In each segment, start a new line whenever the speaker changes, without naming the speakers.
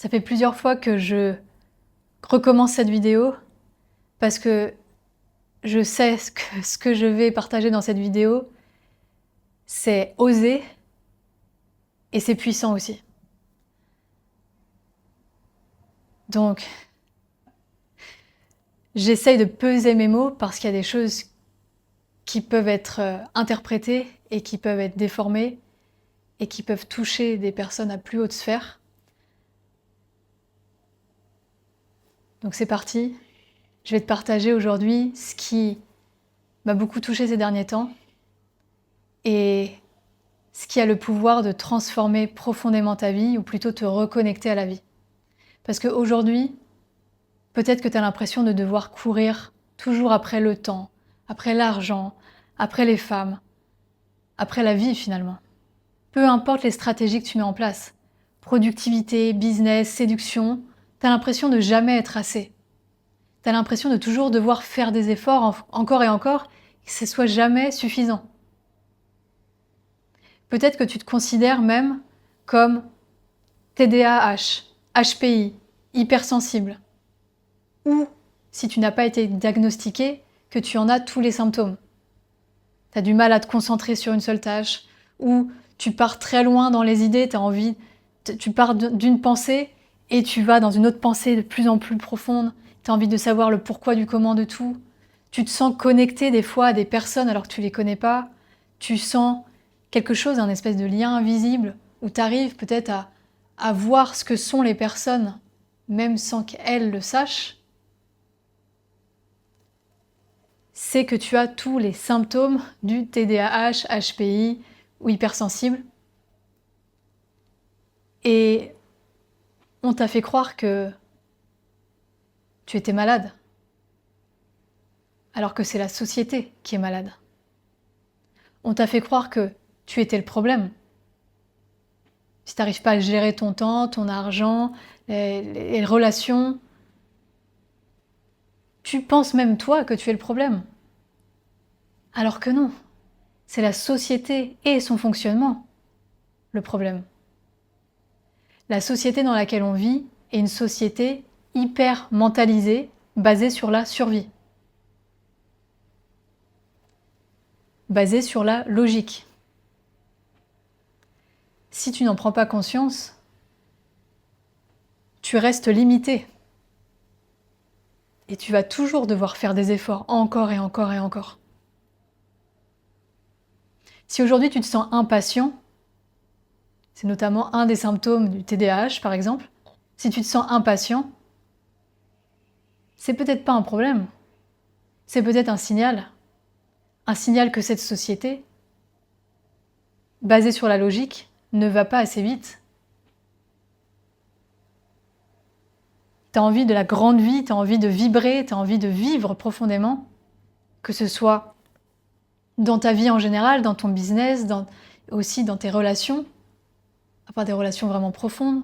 Ça fait plusieurs fois que je recommence cette vidéo parce que je sais ce que je vais partager dans cette vidéo, c'est oser et c'est puissant aussi. Donc, j'essaye de peser mes mots parce qu'il y a des choses qui peuvent être interprétées et qui peuvent être déformées et qui peuvent toucher des personnes à plus haute sphère. Donc c'est parti. Je vais te partager aujourd'hui ce qui m'a beaucoup touché ces derniers temps et ce qui a le pouvoir de transformer profondément ta vie ou plutôt te reconnecter à la vie. Parce qu'aujourd'hui, peut-être que tu as l'impression de devoir courir toujours après le temps, après l'argent, après les femmes, après la vie finalement. Peu importe les stratégies que tu mets en place, productivité, business, séduction, tu as l'impression de jamais être assez. Tu as l'impression de toujours devoir faire des efforts encore et encore et que ce soit jamais suffisant. Peut-être que tu te considères même comme TDAH, HPI, hypersensible. Ou, si tu n'as pas été diagnostiqué, que tu en as tous les symptômes. Tu as du mal à te concentrer sur une seule tâche, ou tu pars très loin dans les idées, tu pars d'une pensée et tu vas dans une autre pensée de plus en plus profonde. Tu as envie de savoir le pourquoi du comment de tout. Tu te sens connecté des fois à des personnes alors que tu les connais pas. Tu sens quelque chose, un espèce de lien invisible, où tu arrives peut-être à voir ce que sont les personnes, même sans qu'elles le sachent. C'est que tu as tous les symptômes du TDAH, HPI ou hypersensible. Et on t'a fait croire que tu étais malade, alors que c'est la société qui est malade. On t'a fait croire que tu étais le problème. Si tu n'arrives pas à gérer ton temps, ton argent, les relations, tu penses même toi que tu es le problème. Alors que non, c'est la société et son fonctionnement le problème. La société dans laquelle on vit est une société hyper mentalisée, basée sur la survie. Basée sur la logique. Si tu n'en prends pas conscience, tu restes limité. Et tu vas toujours devoir faire des efforts, encore et encore et encore. Si aujourd'hui tu te sens impatient, c'est notamment un des symptômes du TDAH par exemple, si tu te sens impatient, c'est peut-être pas un problème, c'est peut-être un signal que cette société, basée sur la logique, ne va pas assez vite. Tu as envie de la grande vie, tu as envie de vibrer, tu as envie de vivre profondément, que ce soit dans ta vie en général, dans ton business, aussi dans tes relations, avoir des relations vraiment profondes,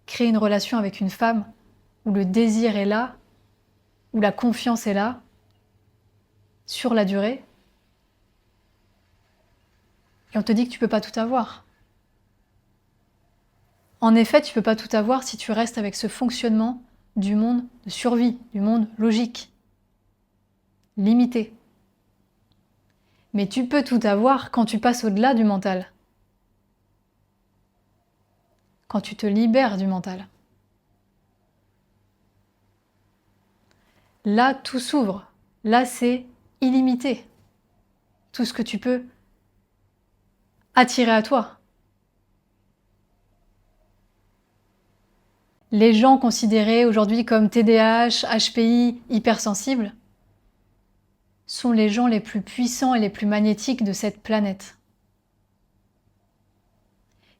créer une relation avec une femme où le désir est là, où la confiance est là, sur la durée. Et on te dit que tu peux pas tout avoir. En effet, tu peux pas tout avoir si tu restes avec ce fonctionnement du monde de survie, du monde logique, limité. Mais tu peux tout avoir quand tu passes au-delà du mental. Quand tu te libères du mental. Là, tout s'ouvre. Là, c'est illimité. Tout ce que tu peux attirer à toi. Les gens considérés aujourd'hui comme TDAH, HPI, hypersensibles, sont les gens les plus puissants et les plus magnétiques de cette planète.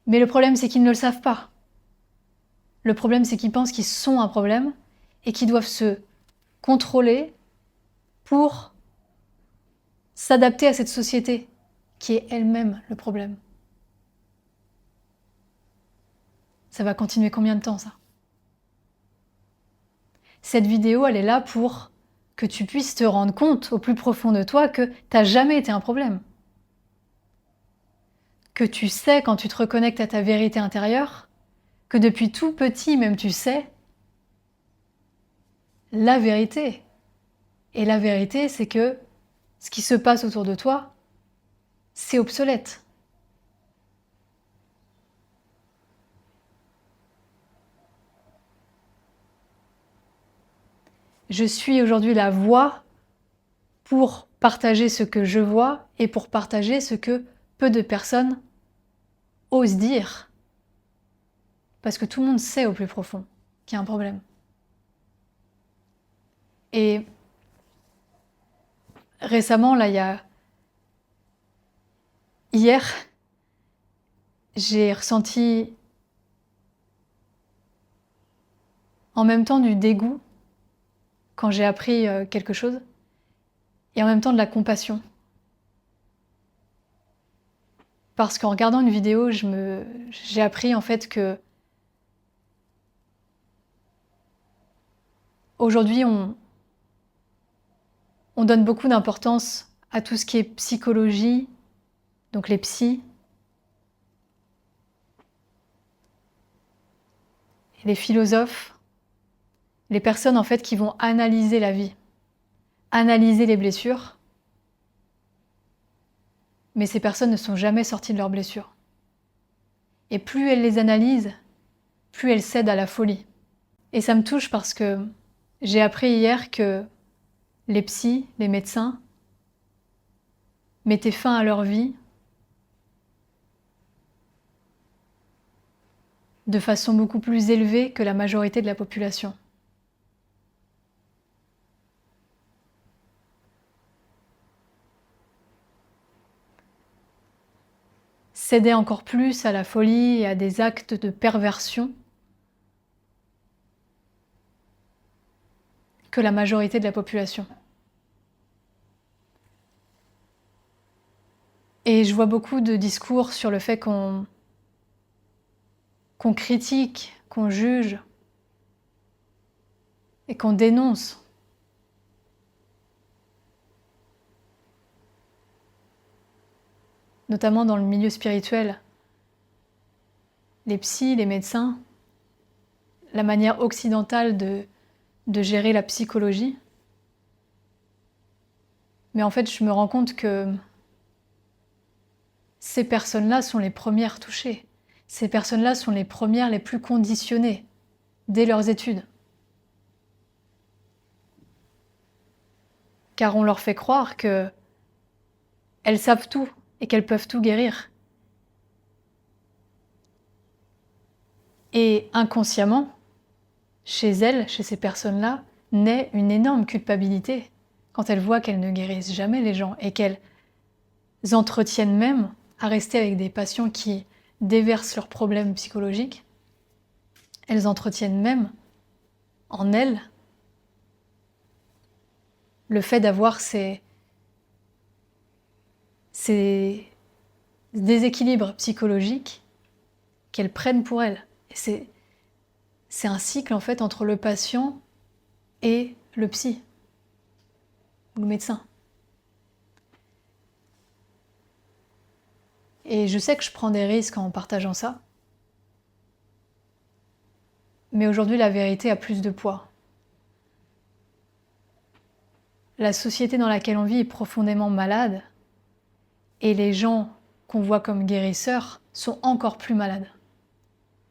Mais le problème, c'est qu'ils ne le savent pas. Le problème, c'est qu'ils pensent qu'ils sont un problème et qu'ils doivent se contrôler pour s'adapter à cette société qui est elle-même le problème. Ça va continuer combien de temps, ça ? Cette vidéo, elle est là pour que tu puisses te rendre compte au plus profond de toi que t'as jamais été un problème. Que tu sais, quand tu te reconnectes à ta vérité intérieure, que depuis tout petit même tu sais la vérité. Et la vérité, c'est que ce qui se passe autour de toi, c'est obsolète. Je suis aujourd'hui la voix pour partager ce que je vois et pour partager ce que peu de personnes osent dire. Parce que tout le monde sait au plus profond qu'il y a un problème. Et récemment, là, hier, j'ai ressenti en même temps du dégoût quand j'ai appris quelque chose et en même temps de la compassion. Parce qu'en regardant une vidéo, j'ai appris en fait que aujourd'hui on donne beaucoup d'importance à tout ce qui est psychologie, donc les psys, les philosophes, les personnes en fait qui vont analyser la vie, analyser les blessures. Mais ces personnes ne sont jamais sorties de leurs blessures. Et plus elles les analysent, plus elles cèdent à la folie. Et ça me touche parce que j'ai appris hier que les psys, les médecins, mettaient fin à leur vie de façon beaucoup plus élevée que la majorité de la population. Céder encore plus à la folie et à des actes de perversion que la majorité de la population. Et je vois beaucoup de discours sur le fait qu'on critique, qu'on juge et qu'on dénonce. Notamment dans le milieu spirituel. Les psys, les médecins, la manière occidentale de gérer la psychologie. Mais en fait, je me rends compte que ces personnes-là sont les premières touchées. Ces personnes-là sont les premières les plus conditionnées dès leurs études. Car on leur fait croire qu'elles savent tout et qu'elles peuvent tout guérir. Et inconsciemment, chez elles, chez ces personnes-là, naît une énorme culpabilité quand elles voient qu'elles ne guérissent jamais les gens et qu'elles entretiennent même à rester avec des patients qui déversent leurs problèmes psychologiques. Elles entretiennent même en elles le fait d'avoir ces déséquilibres psychologiques qu'elles prennent pour elles. Et c'est un cycle en fait entre le patient et le psy, ou le médecin. Et je sais que je prends des risques en partageant ça. Mais aujourd'hui, la vérité a plus de poids. La société dans laquelle on vit est profondément malade. Et les gens qu'on voit comme guérisseurs sont encore plus malades.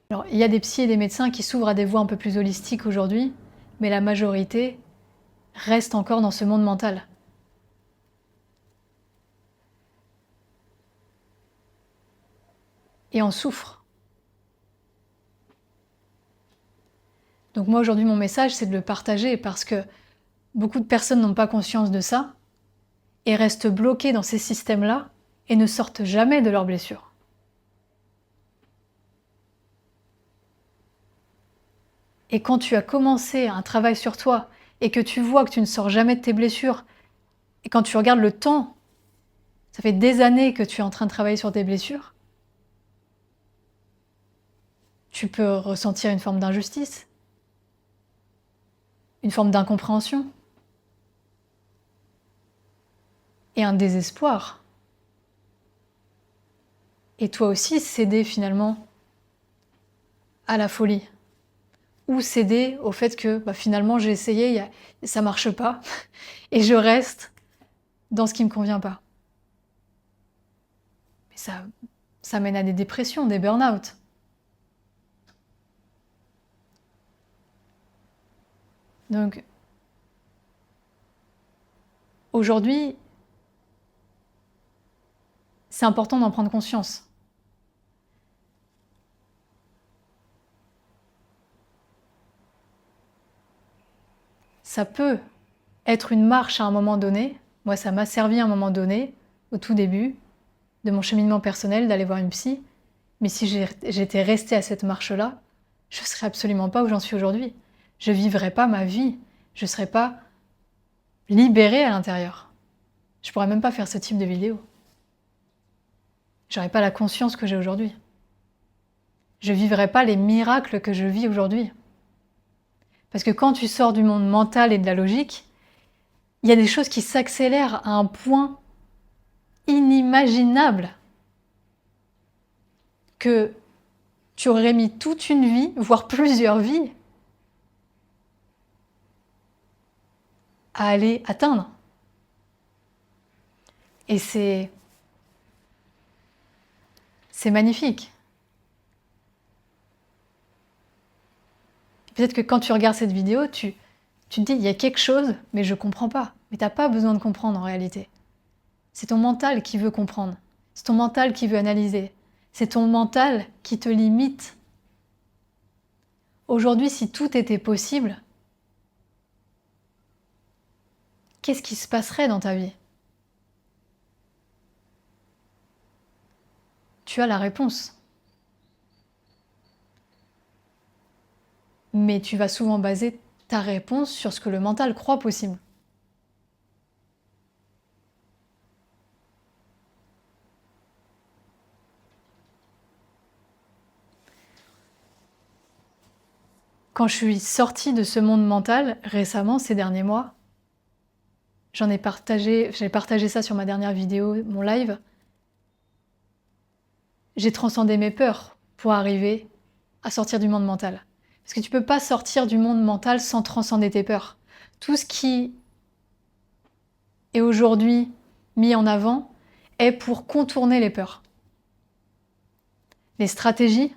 Alors, il y a des psys et des médecins qui s'ouvrent à des voies un peu plus holistiques aujourd'hui, mais la majorité reste encore dans ce monde mental. Et en souffre. Donc moi aujourd'hui mon message c'est de le partager parce que beaucoup de personnes n'ont pas conscience de ça et restent bloquées dans ces systèmes-là et ne sortent jamais de leurs blessures. Et quand tu as commencé un travail sur toi et que tu vois que tu ne sors jamais de tes blessures, et quand tu regardes le temps, ça fait des années que tu es en train de travailler sur tes blessures, tu peux ressentir une forme d'injustice, une forme d'incompréhension et un désespoir. Et toi aussi céder finalement à la folie. Ou céder au fait que finalement j'ai essayé, ça marche pas, et je reste dans ce qui me convient pas. Mais ça mène à des dépressions, des burn-out. Donc, aujourd'hui, c'est important d'en prendre conscience. Ça peut être une marche à un moment donné. Moi, ça m'a servi à un moment donné, au tout début de mon cheminement personnel, d'aller voir une psy. Mais si j'étais restée à cette marche-là, je ne serais absolument pas où j'en suis aujourd'hui. Je ne vivrais pas ma vie. Je ne serais pas libérée à l'intérieur. Je ne pourrais même pas faire ce type de vidéo. J'aurais pas la conscience que j'ai aujourd'hui. Je vivrais pas les miracles que je vis aujourd'hui. Parce que quand tu sors du monde mental et de la logique, il y a des choses qui s'accélèrent à un point inimaginable que tu aurais mis toute une vie, voire plusieurs vies, à aller atteindre. Et c'est magnifique. Peut-être que quand tu regardes cette vidéo, tu te dis, il y a quelque chose, mais je comprends pas. Mais t'as pas besoin de comprendre en réalité. C'est ton mental qui veut comprendre. C'est ton mental qui veut analyser. C'est ton mental qui te limite. Aujourd'hui, si tout était possible, qu'est-ce qui se passerait dans ta vie? Tu as la réponse. Mais tu vas souvent baser ta réponse sur ce que le mental croit possible. Quand je suis sortie de ce monde mental récemment, ces derniers mois, j'ai partagé ça sur ma dernière vidéo, mon live. J'ai transcendé mes peurs pour arriver à sortir du monde mental. Parce que tu peux pas sortir du monde mental sans transcender tes peurs. Tout ce qui est aujourd'hui mis en avant est pour contourner les peurs. Les stratégies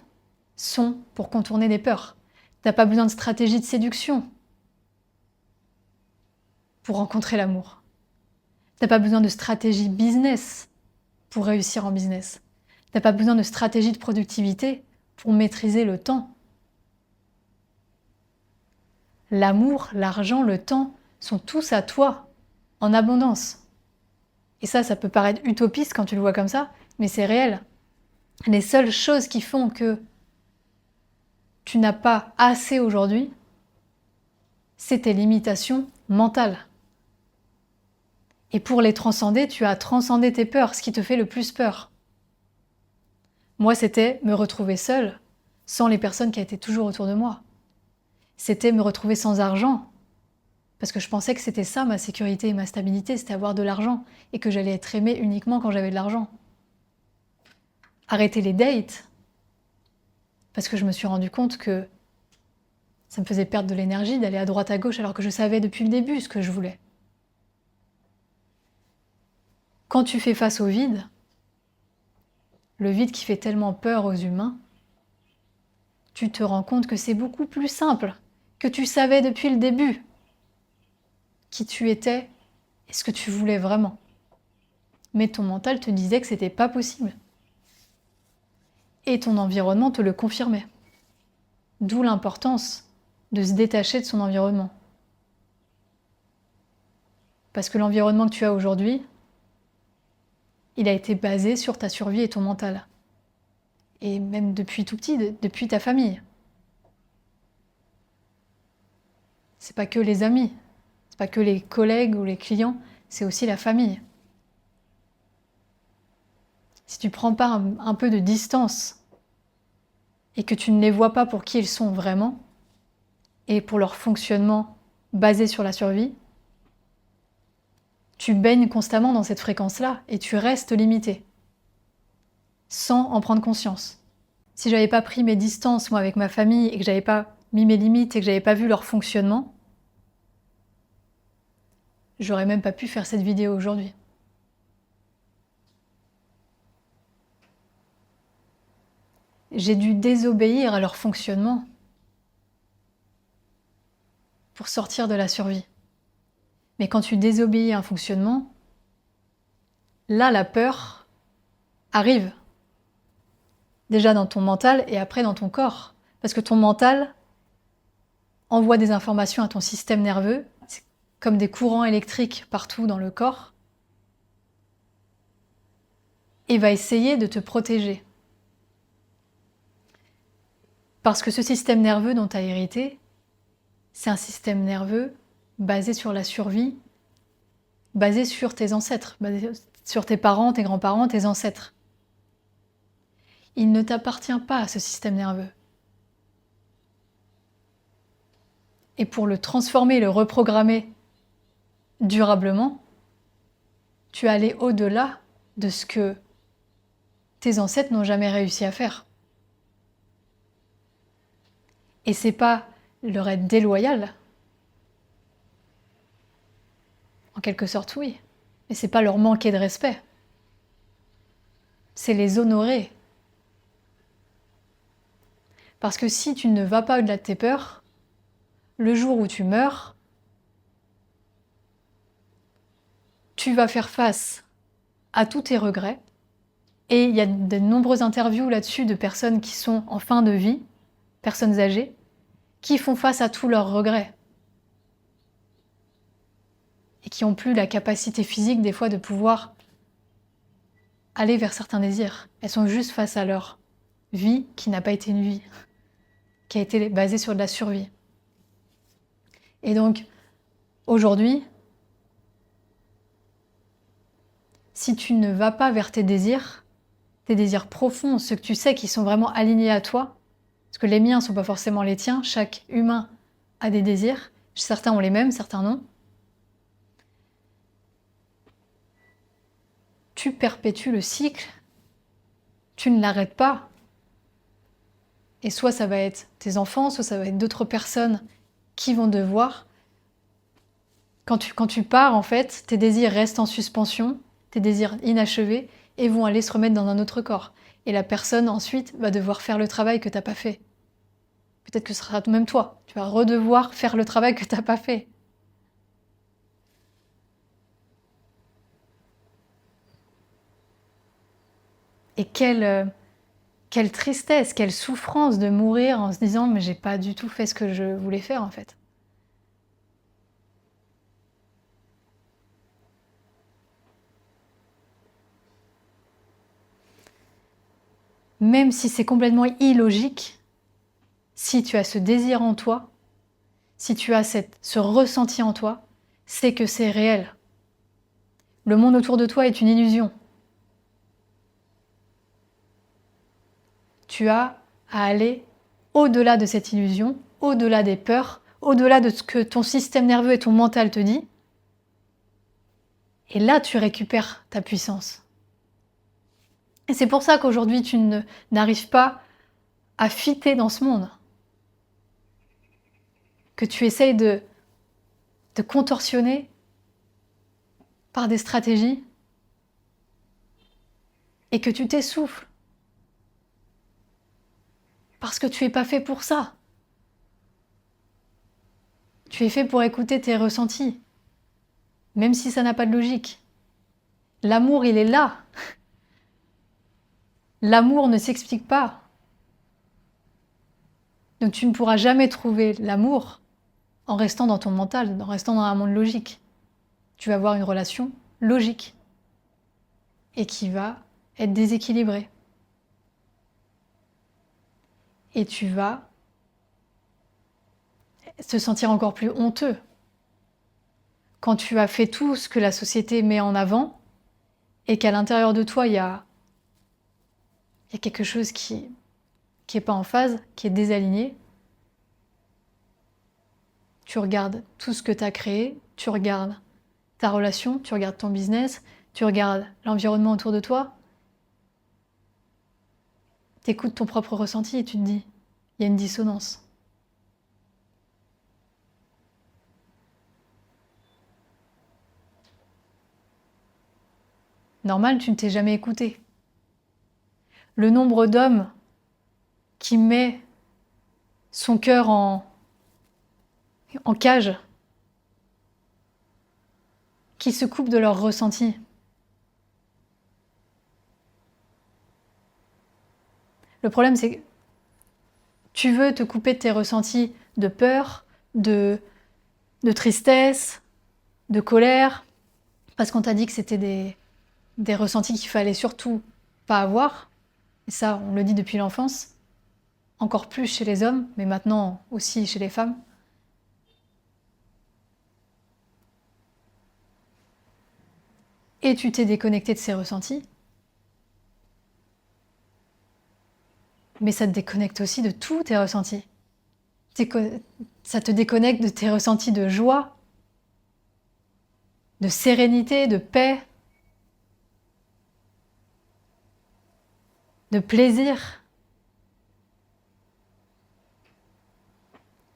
sont pour contourner les peurs. T'as pas besoin de stratégie de séduction pour rencontrer l'amour. T'as pas besoin de stratégie business pour réussir en business. T'as pas besoin de stratégie de productivité pour maîtriser le temps. L'amour, l'argent, le temps sont tous à toi, en abondance. Et ça peut paraître utopiste quand tu le vois comme ça, mais c'est réel. Les seules choses qui font que tu n'as pas assez aujourd'hui, c'est tes limitations mentales. Et pour les transcender, tu as transcendé tes peurs, ce qui te fait le plus peur. Moi, c'était me retrouver seule, sans les personnes qui étaient toujours autour de moi. C'était me retrouver sans argent, parce que je pensais que c'était ça ma sécurité et ma stabilité, c'était avoir de l'argent, et que j'allais être aimée uniquement quand j'avais de l'argent. Arrêter les dates, parce que je me suis rendu compte que ça me faisait perdre de l'énergie d'aller à droite à gauche alors que je savais depuis le début ce que je voulais. Quand tu fais face au vide, le vide qui fait tellement peur aux humains, tu te rends compte que c'est beaucoup plus simple, que tu savais depuis le début qui tu étais et ce que tu voulais vraiment. Mais ton mental te disait que c'était pas possible. Et ton environnement te le confirmait. D'où l'importance de se détacher de son environnement. Parce que l'environnement que tu as aujourd'hui, il a été basé sur ta survie et ton mental. Et même depuis tout petit, depuis ta famille. C'est pas que les amis, c'est pas que les collègues ou les clients, c'est aussi la famille. Si tu prends pas un peu de distance et que tu ne les vois pas pour qui ils sont vraiment et pour leur fonctionnement basé sur la survie, tu baignes constamment dans cette fréquence-là et tu restes limité sans en prendre conscience. si j'avais pas pris mes distances, moi, avec ma famille, et que j'avais pas mis mes limites et que j'avais pas vu leur fonctionnement, j'aurais même pas pu faire cette vidéo aujourd'hui. J'ai dû désobéir à leur fonctionnement pour sortir de la survie. Mais quand tu désobéis à un fonctionnement, là, la peur arrive. Déjà dans ton mental et après dans ton corps. Parce que ton mental envoie des informations à ton système nerveux, c'est comme des courants électriques partout dans le corps, et va essayer de te protéger. Parce que ce système nerveux dont tu as hérité, c'est un système nerveux basé sur la survie, basé sur tes ancêtres, basé sur tes parents, tes grands-parents, tes ancêtres. Il ne t'appartient pas à ce système nerveux. Et pour le transformer, le reprogrammer durablement, tu es allé au-delà de ce que tes ancêtres n'ont jamais réussi à faire. Et c'est pas leur être déloyal, en quelque sorte oui, mais c'est pas leur manquer de respect. C'est les honorer. Parce que si tu ne vas pas au-delà de tes peurs, le jour où tu meurs, tu vas faire face à tous tes regrets. Et il y a de nombreuses interviews là-dessus de personnes qui sont en fin de vie, personnes âgées, qui font face à tous leurs regrets. Et qui n'ont plus la capacité physique des fois de pouvoir aller vers certains désirs. Elles sont juste face à leur vie qui n'a pas été une vie, qui a été basée sur de la survie. Et donc, aujourd'hui, si tu ne vas pas vers tes désirs profonds, ceux que tu sais qui sont vraiment alignés à toi, parce que les miens ne sont pas forcément les tiens, chaque humain a des désirs, certains ont les mêmes, certains non, tu perpétues le cycle, tu ne l'arrêtes pas. Et soit ça va être tes enfants, soit ça va être d'autres personnes qui vont devoir. Quand tu pars, en fait, tes désirs restent en suspension, tes désirs inachevés, et vont aller se remettre dans un autre corps. Et la personne, ensuite, va devoir faire le travail que t'as pas fait. Peut-être que ce sera même toi. Tu vas redevoir faire le travail que t'as pas fait. Et quelle tristesse, quelle souffrance de mourir en se disant « mais j'ai pas du tout fait ce que je voulais faire, en fait ». Même si c'est complètement illogique, si tu as ce désir en toi, si tu as ce ressenti en toi, c'est que c'est réel. Le monde autour de toi est une illusion. Tu as à aller au-delà de cette illusion, au-delà des peurs, au-delà de ce que ton système nerveux et ton mental te dit. Et là, tu récupères ta puissance. Et c'est pour ça qu'aujourd'hui, tu n'arrives pas à fitter dans ce monde. Que tu essayes de contorsionner par des stratégies et que tu t'essouffles. Parce que tu n'es pas fait pour ça. Tu es fait pour écouter tes ressentis, même si ça n'a pas de logique. L'amour, il est là. L'amour ne s'explique pas. Donc tu ne pourras jamais trouver l'amour en restant dans ton mental, en restant dans un monde logique. Tu vas avoir une relation logique et qui va être déséquilibrée. Et tu vas te sentir encore plus honteux. Quand tu as fait tout ce que la société met en avant et qu'à l'intérieur de toi, il y a quelque chose qui n'est pas en phase, qui est désaligné, tu regardes tout ce que tu as créé, tu regardes ta relation, tu regardes ton business, tu regardes l'environnement autour de toi, T'écoutes ton propre ressenti et tu te dis, il y a une dissonance. Normal, tu ne t'es jamais écouté. Le nombre d'hommes qui met son cœur en cage, qui se coupent de leur ressenti. Le problème, c'est que tu veux te couper de tes ressentis de peur, de tristesse, de colère, parce qu'on t'a dit que c'était des ressentis qu'il fallait surtout pas avoir. Et ça, on le dit depuis l'enfance. Encore plus chez les hommes, mais maintenant aussi chez les femmes. Et tu t'es déconnecté de ces ressentis. Mais ça te déconnecte aussi de tous tes ressentis. Ça te déconnecte de tes ressentis de joie, de sérénité, de paix, de plaisir.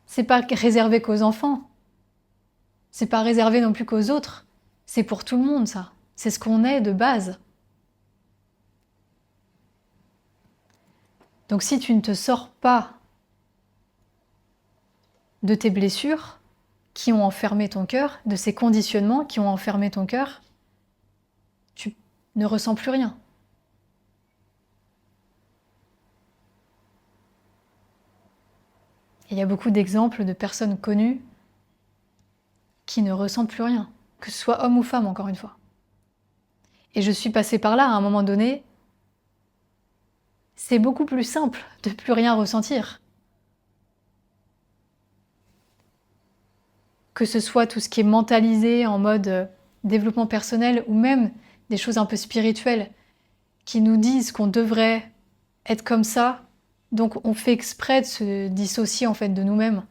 C'est pas réservé qu'aux enfants. C'est pas réservé non plus qu'aux autres. C'est pour tout le monde, ça. C'est ce qu'on est de base. Donc si tu ne te sors pas de tes blessures qui ont enfermé ton cœur, de ces conditionnements qui ont enfermé ton cœur, tu ne ressens plus rien. Et il y a beaucoup d'exemples de personnes connues qui ne ressentent plus rien, que ce soit homme ou femme, encore une fois. Et je suis passée par là à un moment donné. C'est beaucoup plus simple de plus rien ressentir. Que ce soit tout ce qui est mentalisé en mode développement personnel ou même des choses un peu spirituelles qui nous disent qu'on devrait être comme ça, donc on fait exprès de se dissocier en fait de nous-mêmes,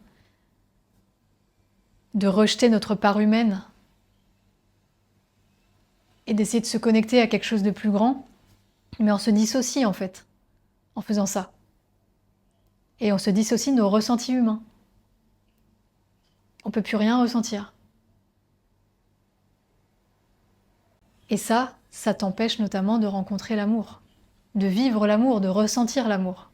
de rejeter notre part humaine et d'essayer de se connecter à quelque chose de plus grand, mais on se dissocie en fait en faisant ça. Et on se dissocie de nos ressentis humains. On peut plus rien ressentir. Et ça t'empêche notamment de rencontrer l'amour, de vivre l'amour, de ressentir l'amour.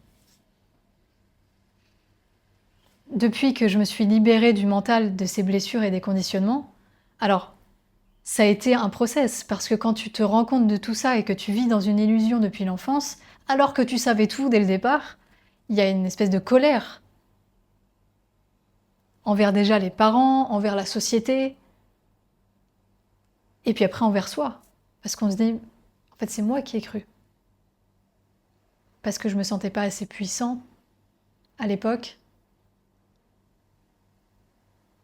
Depuis que je me suis libérée du mental, de ces blessures et des conditionnements, alors ça a été un process, parce que quand tu te rends compte de tout ça et que tu vis dans une illusion depuis l'enfance, alors que tu savais tout dès le départ, il y a une espèce de colère envers déjà les parents, envers la société, et puis après envers soi. Parce qu'on se dit, en fait c'est moi qui ai cru. Parce que je me sentais pas assez puissant à l'époque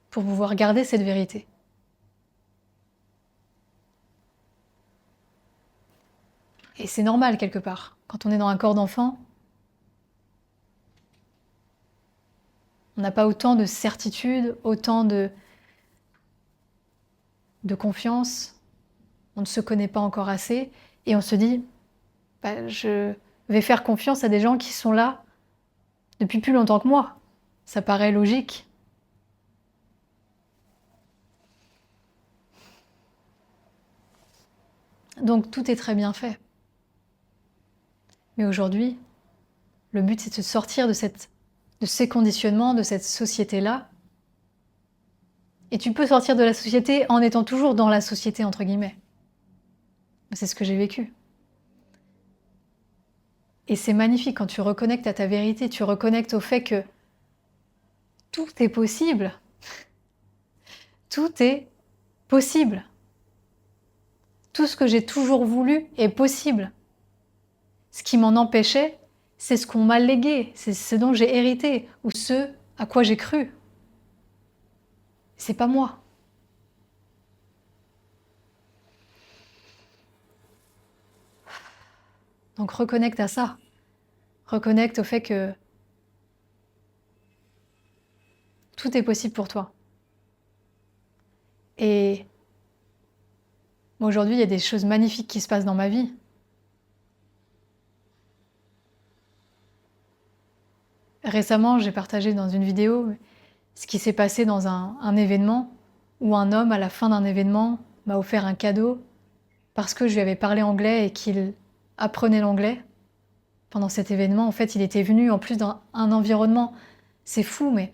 pour pouvoir garder cette vérité. Et c'est normal quelque part. Quand on est dans un corps d'enfant, on n'a pas autant de certitude, autant de confiance, on ne se connaît pas encore assez, et on se dit, bah, je vais faire confiance à des gens qui sont là depuis plus longtemps que moi. Ça paraît logique. Donc tout est très bien fait. Mais aujourd'hui, le but c'est de sortir de ces conditionnements, de cette société-là. Et tu peux sortir de la société en étant toujours dans la société, entre guillemets. C'est ce que j'ai vécu. Et c'est magnifique quand tu reconnectes à ta vérité, tu reconnectes au fait que tout est possible. Tout est possible. Tout ce que j'ai toujours voulu est possible. Ce qui m'en empêchait, c'est ce qu'on m'a légué, c'est ce dont j'ai hérité, ou ce à quoi j'ai cru. C'est pas moi. Donc reconnecte à ça. Reconnecte au fait que tout est possible pour toi. Et aujourd'hui, il y a des choses magnifiques qui se passent dans ma vie. récemment, j'ai partagé dans une vidéo ce qui s'est passé dans un événement où un homme, à la fin d'un événement, m'a offert un cadeau parce que je lui avais parlé anglais et qu'il apprenait l'anglais. Pendant cet événement, en fait, il était venu en plus dans un environnement, c'est fou, mais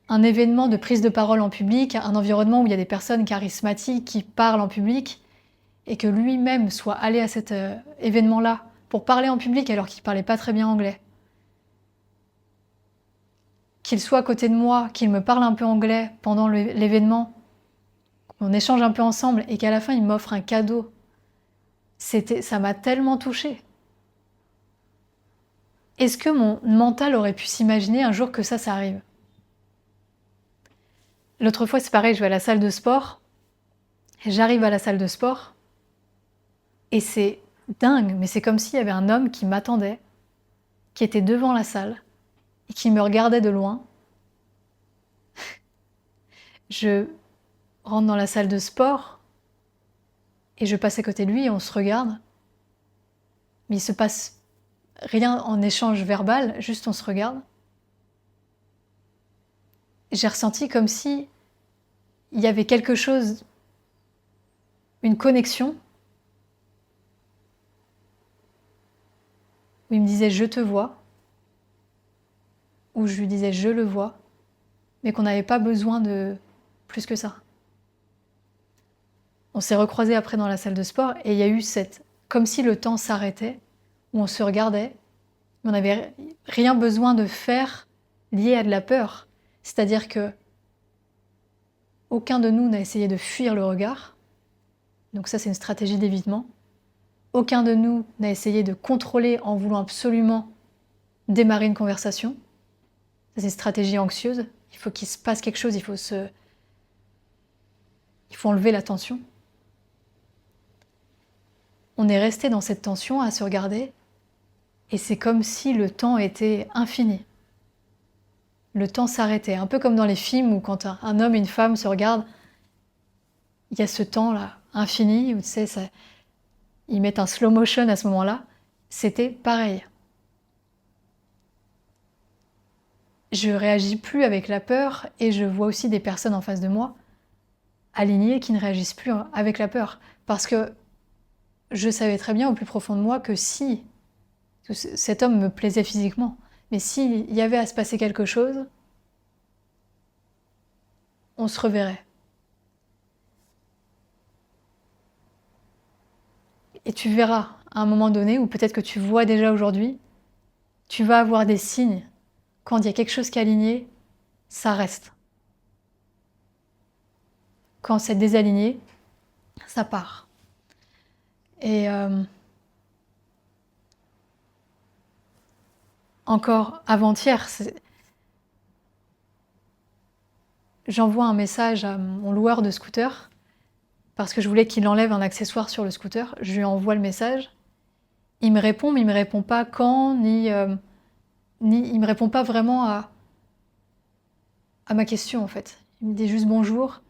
un événement de prise de parole en public, un environnement où il y a des personnes charismatiques qui parlent en public, et que lui-même soit allé à cet événement-là pour parler en public alors qu'il parlait pas très bien anglais. Qu'il soit à côté de moi, qu'il me parle un peu anglais pendant l'événement, qu'on échange un peu ensemble et qu'à la fin il m'offre un cadeau. Ça m'a tellement touchée. Est-ce que mon mental aurait pu s'imaginer un jour que ça arrive? L'autre fois, c'est pareil, je vais à la salle de sport. J'arrive à la salle de sport et c'est dingue, mais c'est comme s'il y avait un homme qui m'attendait, qui était devant la salle et qui me regardait de loin. Je rentre dans la salle de sport et je passe à côté de lui et on se regarde. Mais il se passe rien en échange verbal, juste on se regarde. J'ai ressenti comme si il y avait quelque chose, une connexion, où il me disait je te vois, ou je lui disais je le vois, mais qu'on n'avait pas besoin de plus que ça. On s'est recroisés après dans la salle de sport et il y a eu comme si le temps s'arrêtait, où on se regardait, mais on n'avait rien besoin de faire lié à de la peur. C'est-à-dire que aucun de nous n'a essayé de fuir le regard, donc ça c'est une stratégie d'évitement. Aucun de nous n'a essayé de contrôler en voulant absolument démarrer une conversation. Ça c'est une stratégie anxieuse. Il faut qu'il se passe quelque chose, il faut enlever la tension. On est resté dans cette tension à se regarder et c'est comme si le temps était infini. Le temps s'arrêtait, un peu comme dans les films où quand un homme et une femme se regardent, il y a ce temps-là infini où tu sais, ils mettent un slow motion à ce moment-là. C'était pareil. Je réagis plus avec la peur et je vois aussi des personnes en face de moi alignées qui ne réagissent plus avec la peur. Parce que je savais très bien au plus profond de moi que si cet homme me plaisait physiquement, mais s'il y avait à se passer quelque chose, on se reverrait. Et tu verras à un moment donné, ou peut-être que tu vois déjà aujourd'hui, tu vas avoir des signes. Quand il y a quelque chose qui est aligné, ça reste. Quand c'est désaligné, ça part. Et encore avant-hier, j'envoie un message à mon loueur de scooter parce que je voulais qu'il enlève un accessoire sur le scooter. Je lui envoie le message. Il me répond, mais il me répond pas quand, ni il me répond pas vraiment à ma question en fait. Il me dit juste bonjour,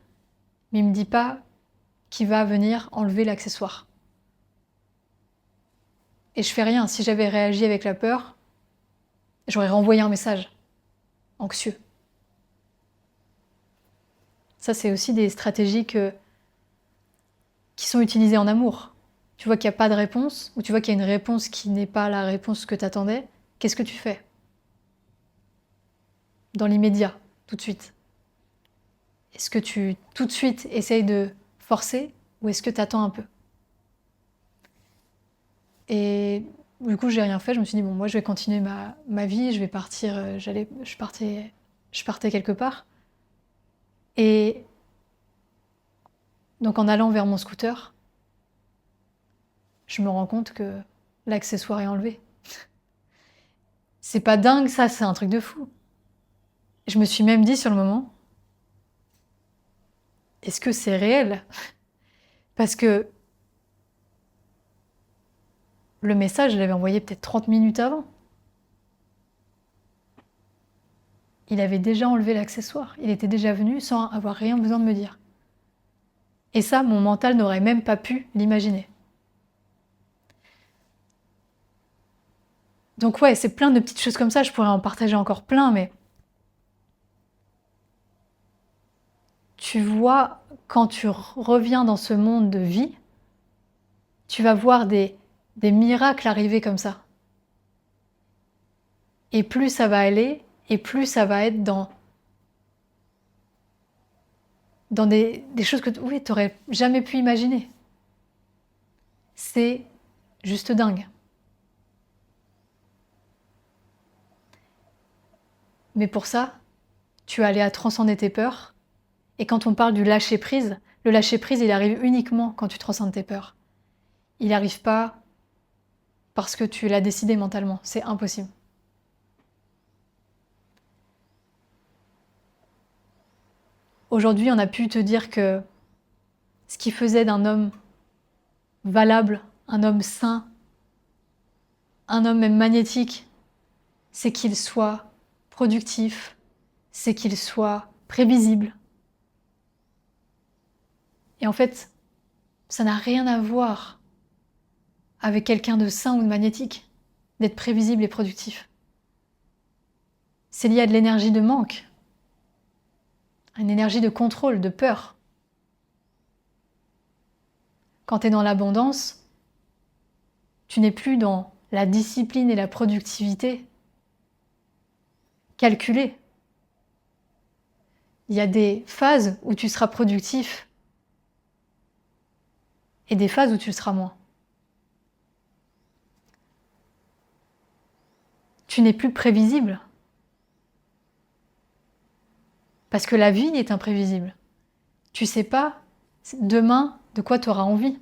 mais il me dit pas qu'il va venir enlever l'accessoire. Et je fais rien. Si j'avais réagi avec la peur, j'aurais renvoyé un message anxieux. Ça, c'est aussi des stratégies qui sont utilisées en amour. Tu vois qu'il n'y a pas de réponse, ou tu vois qu'il y a une réponse qui n'est pas la réponse que tu attendais, qu'est-ce que tu fais? Dans l'immédiat, tout de suite. Est-ce que tu, tout de suite, essayes de forcer, ou est-ce que tu attends un peu? Et du coup, j'ai rien fait, je me suis dit, bon, moi, je vais continuer ma vie, je vais partir, je partais quelque part. Et donc, en allant vers mon scooter, je me rends compte que l'accessoire est enlevé. C'est pas dingue ça, c'est un truc de fou. Je me suis même dit sur le moment, est-ce que c'est réel? Parce que le message, je l'avais envoyé peut-être 30 minutes avant. Il avait déjà enlevé l'accessoire. Il était déjà venu sans avoir rien besoin de me dire. Et ça, mon mental n'aurait même pas pu l'imaginer. Donc ouais, c'est plein de petites choses comme ça, je pourrais en partager encore plein, mais tu vois, quand tu reviens dans ce monde de vie, tu vas voir des miracles arriver comme ça. Et plus ça va aller, et plus ça va être dans des choses que tu n'aurais jamais pu imaginer. C'est juste dingue. Mais pour ça, tu vas aller à transcender tes peurs. Et quand on parle du lâcher-prise, le lâcher-prise, il arrive uniquement quand tu transcendes tes peurs. Il n'arrive pas parce que tu l'as décidé mentalement. C'est impossible. Aujourd'hui, on a pu te dire que ce qui faisait d'un homme valable, un homme sain, un homme même magnétique, c'est qu'il soit productif, c'est qu'il soit prévisible. Et en fait, ça n'a rien à voir avec quelqu'un de sain ou de magnétique, d'être prévisible et productif. C'est lié à de l'énergie de manque, à une énergie de contrôle, de peur. Quand tu es dans l'abondance, tu n'es plus dans la discipline et la productivité calculée. Il y a des phases où tu seras productif et des phases où tu le seras moins. Tu n'es plus prévisible. Parce que la vie est imprévisible. Tu sais pas demain de quoi tu auras envie.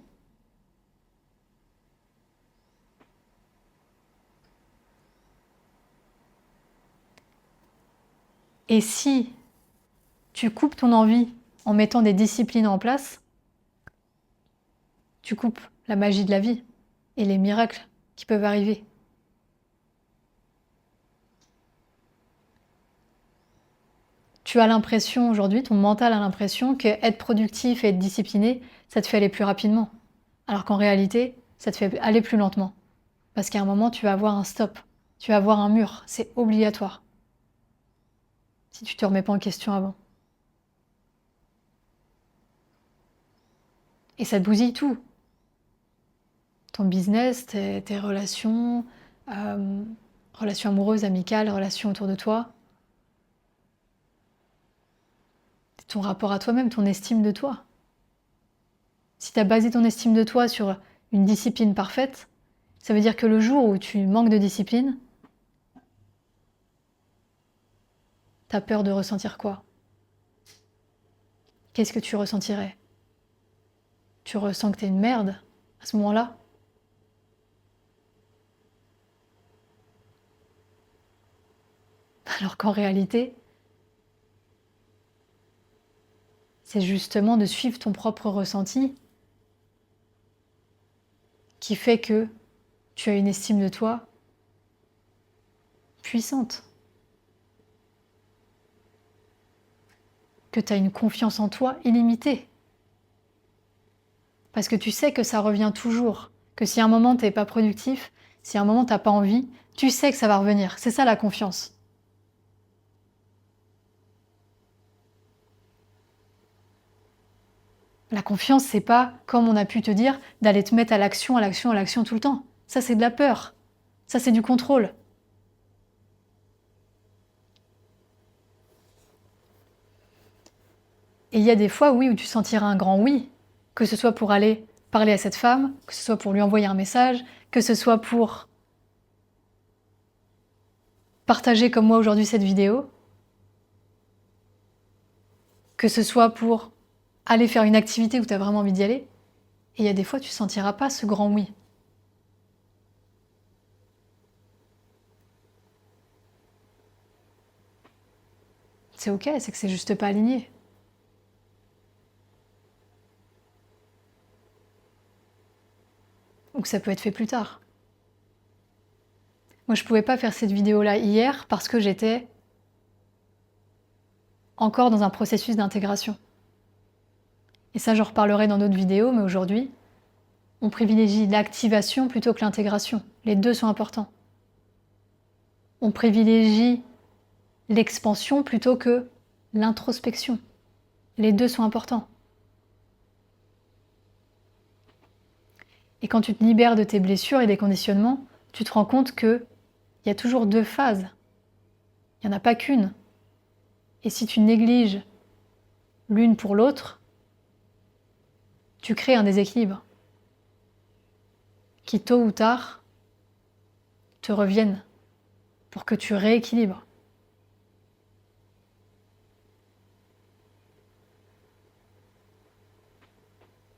Et si tu coupes ton envie en mettant des disciplines en place, tu coupes la magie de la vie et les miracles qui peuvent arriver. Tu as l'impression aujourd'hui, ton mental a l'impression que être productif et être discipliné, ça te fait aller plus rapidement. Alors qu'en réalité, ça te fait aller plus lentement. Parce qu'à un moment, tu vas avoir un stop, tu vas avoir un mur, c'est obligatoire. Si tu te remets pas en question avant. Et ça te bousille tout. Ton business, tes relations, relations amoureuses, amicales, relations autour de toi. Ton rapport à toi-même, ton estime de toi. Si tu as basé ton estime de toi sur une discipline parfaite, ça veut dire que le jour où tu manques de discipline, t'as peur de ressentir quoi? Qu'est-ce que tu ressentirais? Tu ressens que t'es une merde à ce moment-là? Alors qu'en réalité, c'est justement de suivre ton propre ressenti qui fait que tu as une estime de toi puissante. Que tu as une confiance en toi illimitée. Parce que tu sais que ça revient toujours. Que si à un moment t'es pas productif, si à un moment t'as pas envie, tu sais que ça va revenir. C'est ça la confiance. La confiance, c'est pas, comme on a pu te dire, d'aller te mettre à l'action, à l'action, à l'action tout le temps. Ça, c'est de la peur. Ça, c'est du contrôle. Et il y a des fois, oui, où tu sentiras un grand oui, que ce soit pour aller parler à cette femme, que ce soit pour lui envoyer un message, que ce soit pour partager comme moi aujourd'hui cette vidéo, que ce soit pour aller faire une activité où tu as vraiment envie d'y aller. Et il y a des fois, tu sentiras pas ce grand oui. C'est ok, c'est que c'est juste pas aligné. Ou que ça peut être fait plus tard. Moi, je pouvais pas faire cette vidéo-là hier parce que j'étais encore dans un processus d'intégration. Et ça, j'en reparlerai dans d'autres vidéos, mais aujourd'hui, on privilégie l'activation plutôt que l'intégration. Les deux sont importants. on privilégie l'expansion plutôt que l'introspection. Les deux sont importants. Et quand tu te libères de tes blessures et des conditionnements, tu te rends compte qu'il y a toujours deux phases. Il n'y en a pas qu'une. Et si tu négliges l'une pour l'autre, tu crées un déséquilibre qui, tôt ou tard, te reviennent pour que tu rééquilibres.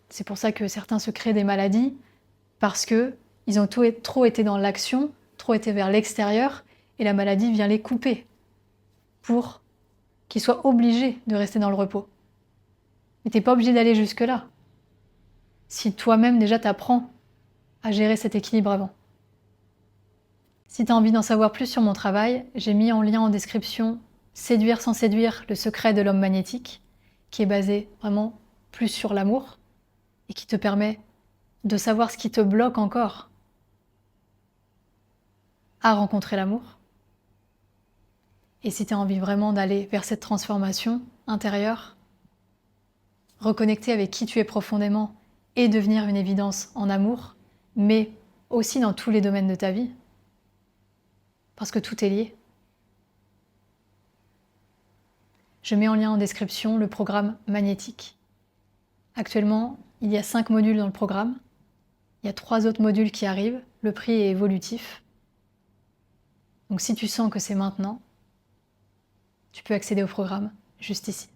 C'est pour ça que certains se créent des maladies, parce qu'ils ont trop été dans l'action, trop été vers l'extérieur, et la maladie vient les couper pour qu'ils soient obligés de rester dans le repos. Mais t'es pas obligé d'aller jusque-là. Si toi-même déjà t'apprends à gérer cet équilibre avant. Si tu as envie d'en savoir plus sur mon travail, j'ai mis en lien en description Séduire sans séduire, le secret de l'homme magnétique, qui est basé vraiment plus sur l'amour et qui te permet de savoir ce qui te bloque encore à rencontrer l'amour. Et si tu as envie vraiment d'aller vers cette transformation intérieure, reconnecter avec qui tu es profondément et devenir une évidence en amour, mais aussi dans tous les domaines de ta vie, parce que tout est lié. Je mets en lien en description le programme magnétique. Actuellement, il y a 5 modules dans le programme. Il y a 3 autres modules qui arrivent. Le prix est évolutif. Donc si tu sens que c'est maintenant, tu peux accéder au programme juste ici.